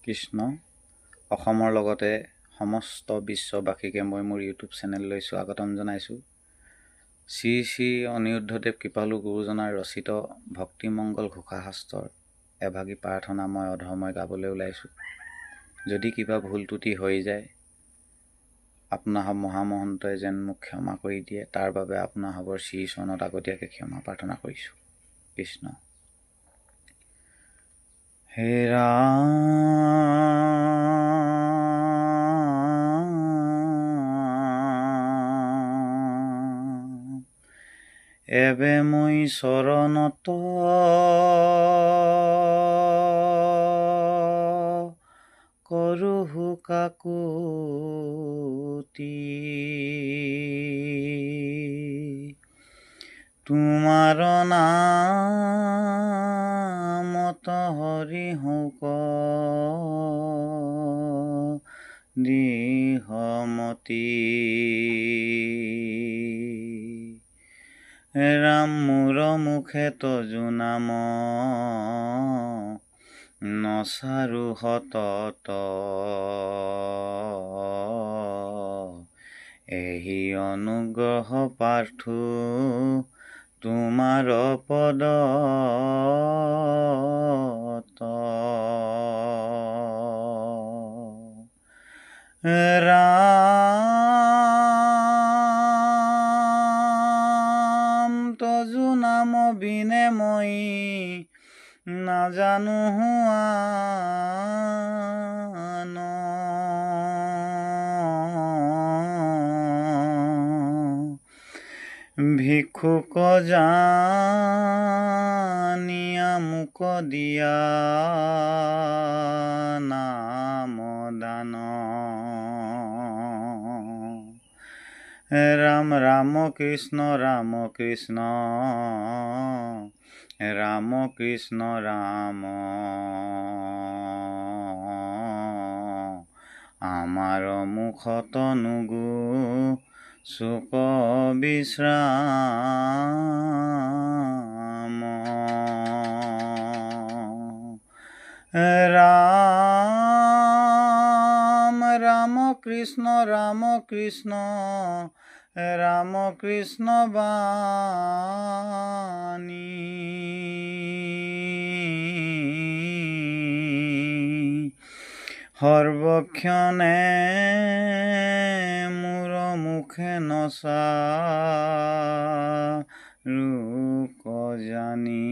কৃষ্ণ অসমৰ লগতে সমস্ত বিশ্ববাসীকে মই মোৰ ইউটিউব চেনেললৈ স্বাগতম জনাইছোঁ। শ্ৰী শ্ৰী অনিৰুদ্ধদেৱ কৃপালু গুৰুজনাৰ ৰচিত ভক্তিমংগল ঘোষাশাস্ত্ৰৰ এভাগী প্ৰাৰ্থনা মই অধৰ্মই গাবলৈ ওলাইছোঁ। যদি কিবা ভুল ত্ৰুটি হৈ যায় আপোনাৰ মহামহন্তই যেন মোক ক্ষমা কৰি দিয়ে, তাৰ বাবে আপোনাৰ হবৰ শ্ৰী চৰণত আগতীয়াকৈ ক্ষমা প্ৰাৰ্থনা কৰিছোঁ। কৃষ্ণ। হে ৰাম, এবে মই চৰণত কৰোঁ কাকুতি, তোমাৰ নামত হৰি হৌক দিহমতি। ৰাম মোৰ মুখে তজু নাম নচাৰো সতত, এহি অনুগ্ৰহ প্ৰাৰ্থো তোমাৰ পদত। ৰাম তজু নাম বিনে মই নাজানো আন, ভিক্ষুক জানিয়া মোক দিয়া নাম দান। ৰাম ৰাম কৃষ্ণ ৰাম কৃষ্ণ ৰাম কৃষ্ণ ৰাম, আমাৰ মুখত নুগু চুক বিশ্ৰাম। ৰাম ৰাম কৃষ্ণ ৰাম কৃষ্ণ ৰাম কৃষ্ণ বাণী, সৰ্বক্ষণে মোৰ মুখে নচাৰো জানি।